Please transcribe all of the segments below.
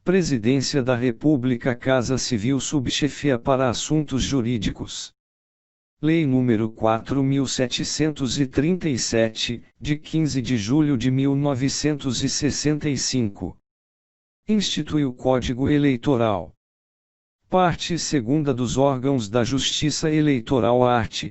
Presidência da República, Casa Civil, Subchefia para Assuntos Jurídicos. Lei nº 4.737, de 15 de julho de 1965. Institui o Código Eleitoral. Parte 2ª dos órgãos da Justiça Eleitoral. Art.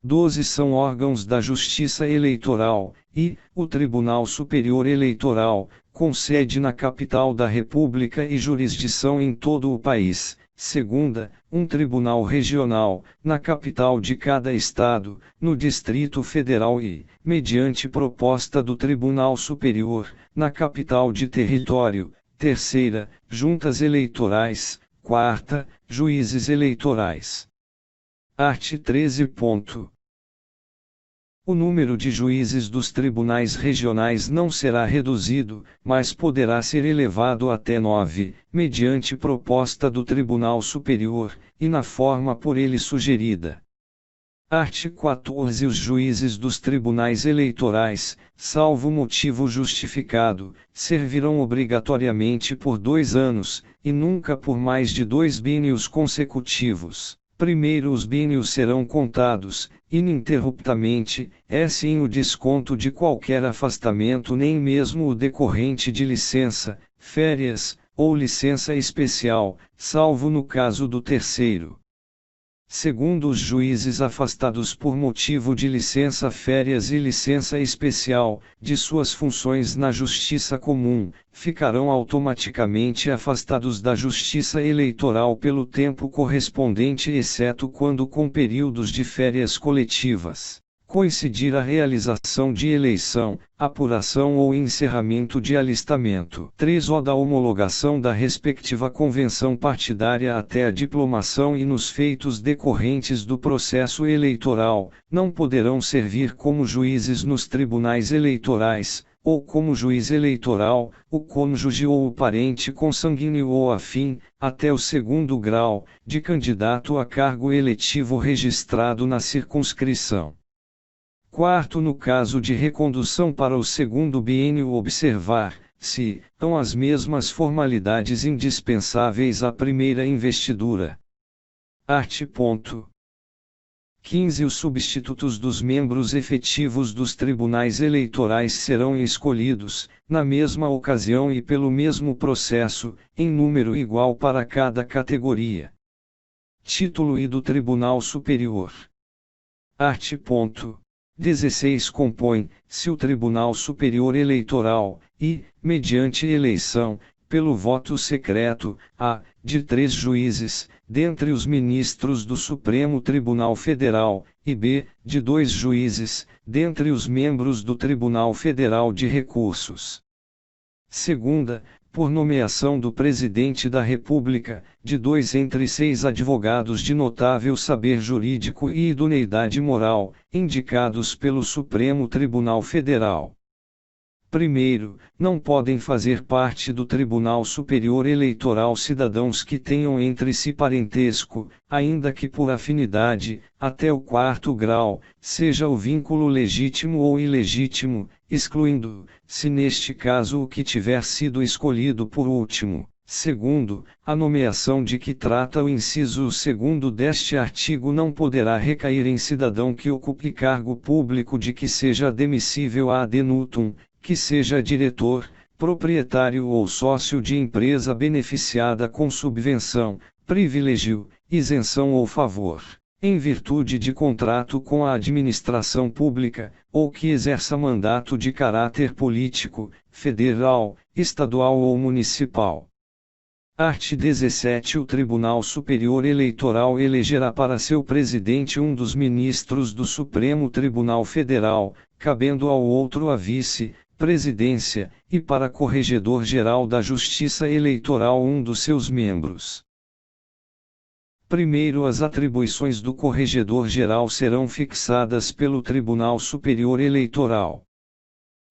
12 são órgãos da Justiça Eleitoral, e o Tribunal Superior Eleitoral, com sede na capital da República e jurisdição em todo o país. Segunda, um tribunal regional, na capital de cada estado, no Distrito Federal e, mediante proposta do Tribunal Superior, na capital de território. Terceira, juntas eleitorais. Quarta, juízes eleitorais. Art. 13. O número de juízes dos tribunais regionais não será reduzido, mas poderá ser elevado até 9, mediante proposta do Tribunal Superior, e na forma por ele sugerida. Art. 14. Os juízes dos tribunais eleitorais, salvo motivo justificado, servirão obrigatoriamente por 2 anos, e nunca por mais de 2 biênios consecutivos. Primeiro, os biênios serão contados, ininterruptamente, sem o desconto de qualquer afastamento, nem mesmo o decorrente de licença, férias, ou licença especial, salvo no caso do terceiro. Segundo, os juízes afastados por motivo de licença, férias e licença especial, de suas funções na Justiça Comum, ficarão automaticamente afastados da Justiça Eleitoral pelo tempo correspondente, exceto quando com períodos de férias coletivas coincidir a realização de eleição, apuração ou encerramento de alistamento. 3. Ou da homologação da respectiva convenção partidária até a diplomação, e nos feitos decorrentes do processo eleitoral, não poderão servir como juízes nos tribunais eleitorais, ou como juiz eleitoral, o cônjuge ou o parente consanguíneo ou afim, até o 2º grau, de candidato a cargo eletivo registrado na circunscrição. Quarto, no caso de recondução para o 2º biênio, observar, se estão as mesmas formalidades indispensáveis à primeira investidura. Art. 15. Os substitutos dos membros efetivos dos tribunais eleitorais serão escolhidos, na mesma ocasião e pelo mesmo processo, em número igual para cada categoria. Título I do Tribunal Superior. Art. 16. Compõe-se o Tribunal Superior Eleitoral, e, mediante eleição, pelo voto secreto, a, de 3 juízes, dentre os ministros do Supremo Tribunal Federal, e b, de 2 juízes, dentre os membros do Tribunal Federal de Recursos. Segunda, por nomeação do Presidente da República, de 2 entre 6 advogados de notável saber jurídico e idoneidade moral, indicados pelo Supremo Tribunal Federal. Primeiro, não podem fazer parte do Tribunal Superior Eleitoral cidadãos que tenham entre si parentesco, ainda que por afinidade, até o 4º grau, seja o vínculo legítimo ou ilegítimo, excluindo, se neste caso o que tiver sido escolhido por último. Segundo, a nomeação de que trata o inciso 2º deste artigo não poderá recair em cidadão que ocupe cargo público de que seja admissível ad nutum, que seja diretor, proprietário ou sócio de empresa beneficiada com subvenção, privilégio, isenção ou favor, em virtude de contrato com a administração pública, ou que exerça mandato de caráter político, federal, estadual ou municipal. Art. 17. O Tribunal Superior Eleitoral elegerá para seu presidente um dos ministros do Supremo Tribunal Federal, cabendo ao outro a vice-presidência, e para Corregedor-Geral da Justiça Eleitoral um dos seus membros. Primeiro, as atribuições do Corregedor-Geral serão fixadas pelo Tribunal Superior Eleitoral.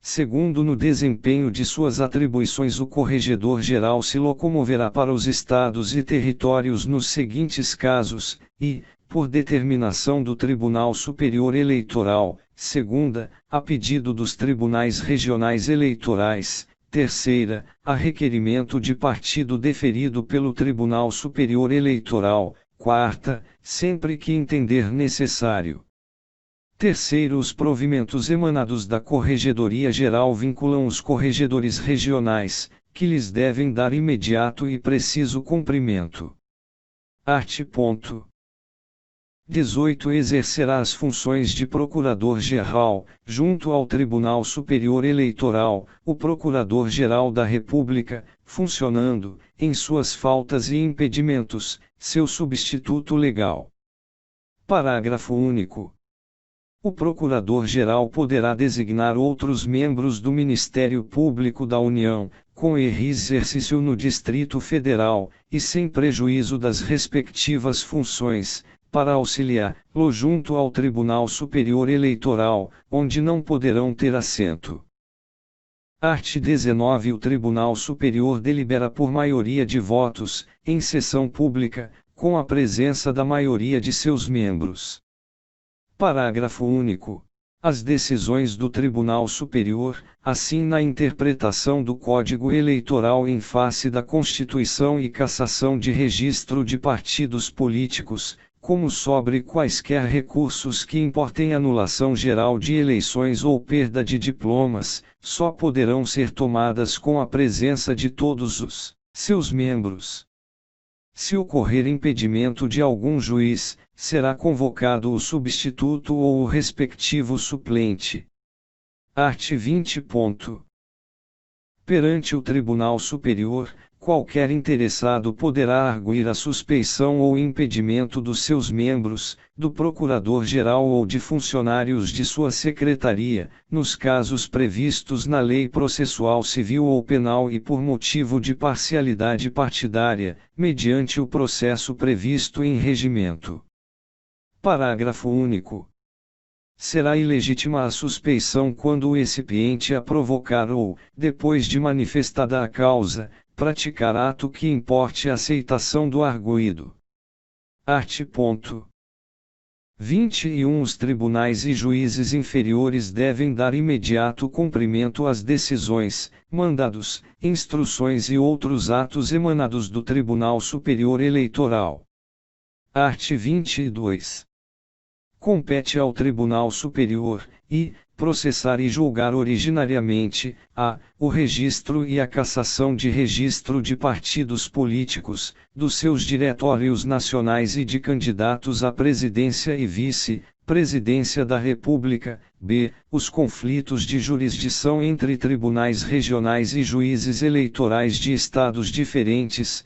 Segundo, no desempenho de suas atribuições, o Corregedor-Geral se locomoverá para os estados e territórios nos seguintes casos, e, por determinação do Tribunal Superior Eleitoral, segunda, a pedido dos tribunais regionais eleitorais. Terceira, a requerimento de partido deferido pelo Tribunal Superior Eleitoral. Quarta, sempre que entender necessário. Terceiro, os provimentos emanados da Corregedoria Geral vinculam os corregedores regionais, que lhes devem dar imediato e preciso cumprimento. Art. 18. Exercerá as funções de Procurador-Geral, junto ao Tribunal Superior Eleitoral, o Procurador-Geral da República, funcionando, em suas faltas e impedimentos, seu substituto legal. Parágrafo único. O Procurador-Geral poderá designar outros membros do Ministério Público da União, com exercício no Distrito Federal, e sem prejuízo das respectivas funções, para auxiliar-lo junto ao Tribunal Superior Eleitoral, onde não poderão ter assento. Art. 19. O Tribunal Superior delibera por maioria de votos, em sessão pública, com a presença da maioria de seus membros. Parágrafo único. As decisões do Tribunal Superior, assim na interpretação do Código Eleitoral em face da Constituição e cassação de registro de partidos políticos, como sobre quaisquer recursos que importem anulação geral de eleições ou perda de diplomas, só poderão ser tomadas com a presença de todos os seus membros. Se ocorrer impedimento de algum juiz, será convocado o substituto ou o respectivo suplente. Art. 20. Perante o Tribunal Superior, qualquer interessado poderá arguir a suspeição ou impedimento dos seus membros, do Procurador-Geral ou de funcionários de sua secretaria, nos casos previstos na Lei Processual Civil ou Penal e por motivo de parcialidade partidária, mediante o processo previsto em regimento. Parágrafo único. Será ilegítima a suspeição quando o excipiente a provocar ou, depois de manifestada a causa, praticar ato que importe a aceitação do arguido. Art. 21. Os tribunais e juízes inferiores devem dar imediato cumprimento às decisões, mandados, instruções e outros atos emanados do Tribunal Superior Eleitoral. Art. 22. Compete ao Tribunal Superior, processar e julgar originariamente, o registro e a cassação de registro de partidos políticos, dos seus diretórios nacionais e de candidatos à presidência e vice-presidência da República, os conflitos de jurisdição entre tribunais regionais e juízes eleitorais de estados diferentes,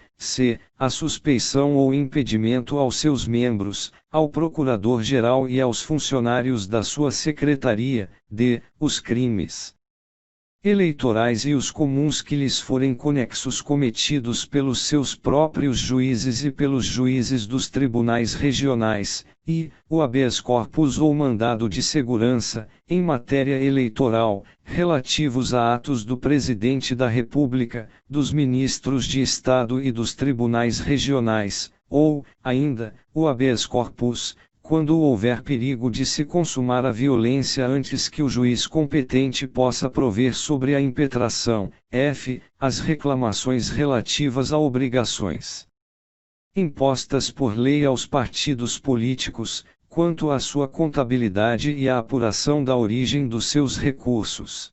a suspeição ou impedimento aos seus membros, ao Procurador-Geral e aos funcionários da sua secretaria, os crimes eleitorais e os comuns que lhes forem conexos cometidos pelos seus próprios juízes e pelos juízes dos tribunais regionais, o habeas corpus ou mandado de segurança, em matéria eleitoral, relativos a atos do Presidente da República, dos ministros de Estado e dos tribunais regionais, ou, ainda, o habeas corpus, quando houver perigo de se consumar a violência antes que o juiz competente possa prover sobre a impetração, as reclamações relativas a obrigações impostas por lei aos partidos políticos, quanto à sua contabilidade e à apuração da origem dos seus recursos.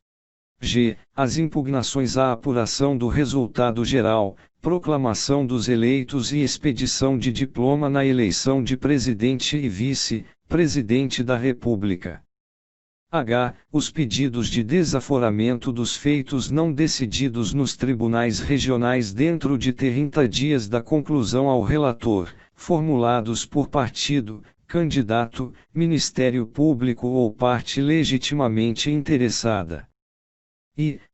As impugnações à apuração do resultado geral, proclamação dos eleitos e expedição de diploma na eleição de presidente e vice-presidente da República. Os pedidos de desaforamento dos feitos não decididos nos tribunais regionais dentro de 30 dias da conclusão ao relator, formulados por partido, candidato, Ministério Público ou parte legitimamente interessada.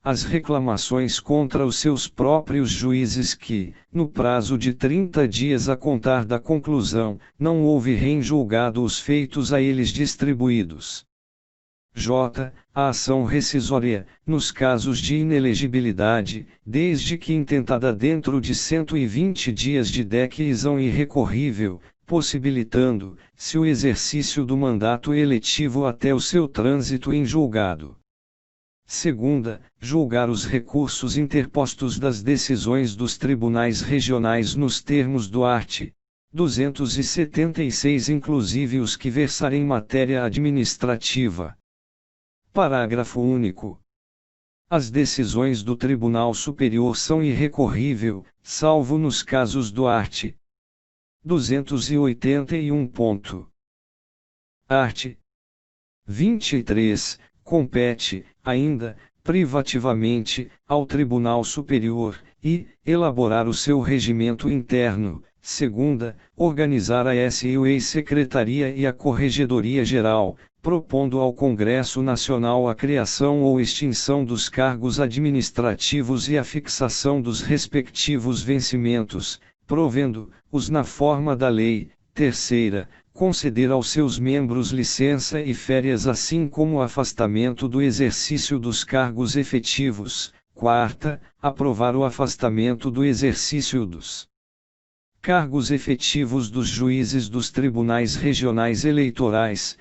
As reclamações contra os seus próprios juízes que, no prazo de 30 dias a contar da conclusão, não houverem julgado os feitos a eles distribuídos. A ação rescisória, nos casos de inelegibilidade, desde que intentada dentro de 120 dias de decisão irrecorrível, possibilitando-se o exercício do mandato eletivo até o seu trânsito em julgado. Segunda, julgar os recursos interpostos das decisões dos tribunais regionais nos termos do art. 276, inclusive os que versarem matéria administrativa. Parágrafo único. As decisões do Tribunal Superior são irrecorríveis, salvo nos casos do art. 281. Art. 23. Compete, ainda, privativamente, ao Tribunal Superior, elaborar o seu regimento interno. Segunda, organizar a SUE-Secretaria e a Corregedoria Geral, propondo ao Congresso Nacional a criação ou extinção dos cargos administrativos e a fixação dos respectivos vencimentos, provendo-os na forma da lei. Terceira, conceder aos seus membros licença e férias assim como o afastamento do exercício dos cargos efetivos. Quarta, aprovar o afastamento do exercício dos cargos efetivos dos juízes dos tribunais regionais eleitorais.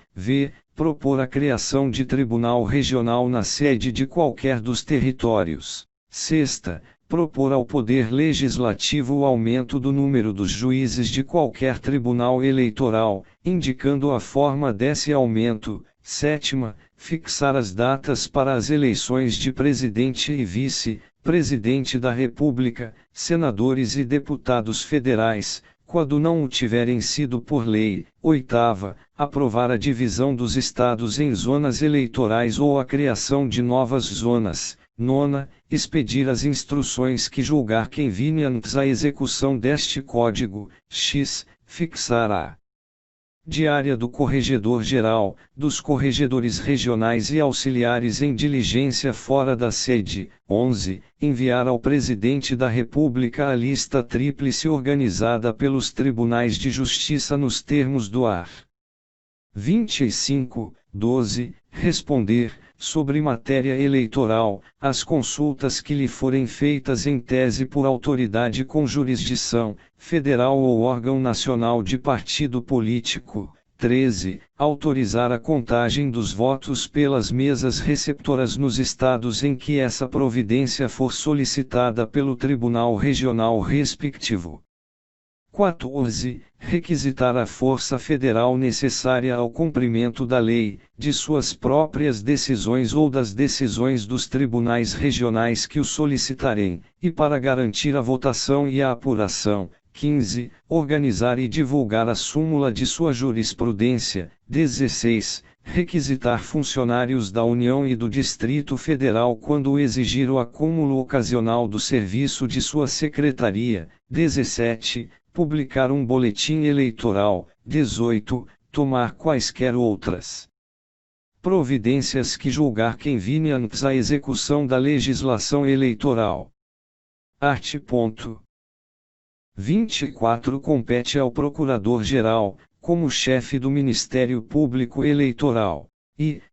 Propor a criação de tribunal regional na sede de qualquer dos territórios. Sexta, propor ao Poder Legislativo o aumento do número dos juízes de qualquer tribunal eleitoral, indicando a forma desse aumento. Sétima, fixar as datas para as eleições de presidente e vice-presidente da República, senadores e deputados federais, quando não o tiverem sido por lei. Oitava, aprovar a divisão dos estados em zonas eleitorais ou a criação de novas zonas. Nona, expedir as instruções que julgar convenientes à execução deste Código. X, fixar a diária do Corregedor-Geral, dos corregedores regionais e auxiliares em diligência fora da sede. 11. Enviar ao Presidente da República a lista tríplice organizada pelos Tribunais de Justiça nos termos do art. 25. 12. Responder, sobre matéria eleitoral, às consultas que lhe forem feitas em tese por autoridade com jurisdição federal ou órgão nacional de partido político. 13. Autorizar a contagem dos votos pelas mesas receptoras nos estados em que essa providência for solicitada pelo Tribunal Regional respectivo. 14. Requisitar a força federal necessária ao cumprimento da lei, de suas próprias decisões ou das decisões dos tribunais regionais que o solicitarem, e para garantir a votação e a apuração. 15. Organizar e divulgar a súmula de sua jurisprudência. 16. Requisitar funcionários da União e do Distrito Federal quando exigir o acúmulo ocasional do serviço de sua secretaria. 17. Publicar um boletim eleitoral. 18. Tomar quaisquer outras providências que julgar convenientes à execução da legislação eleitoral. Art. 24. Compete ao Procurador-Geral, como chefe do Ministério Público Eleitoral,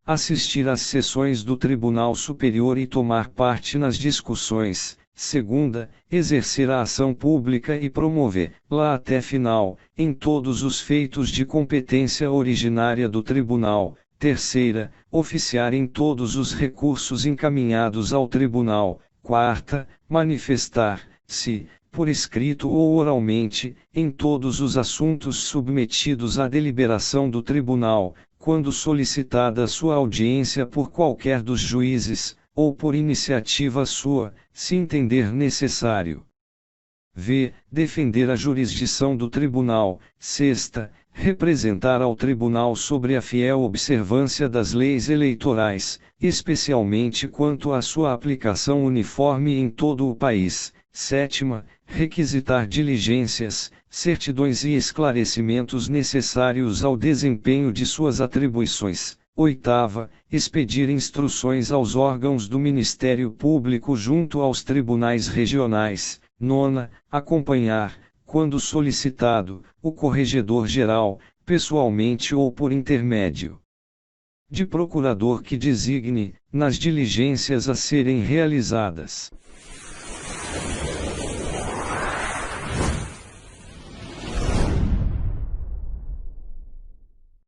assistir às sessões do Tribunal Superior e tomar parte nas discussões. Segunda, exercer a ação pública e promover-la até final, em todos os feitos de competência originária do Tribunal. Terceira, oficiar em todos os recursos encaminhados ao Tribunal. Quarta, manifestar-se, por escrito ou oralmente, em todos os assuntos submetidos à deliberação do Tribunal, quando solicitada sua audiência por qualquer dos juízes, ou por iniciativa sua, se entender necessário. Defender a jurisdição do Tribunal. Sexta, representar ao Tribunal sobre a fiel observância das leis eleitorais, especialmente quanto à sua aplicação uniforme em todo o país. Sétima, requisitar diligências, certidões e esclarecimentos necessários ao desempenho de suas atribuições. Oitava, expedir instruções aos órgãos do Ministério Público junto aos tribunais regionais. Nona, acompanhar, quando solicitado, o Corregedor-Geral, pessoalmente ou por intermédio de procurador que designe, nas diligências a serem realizadas.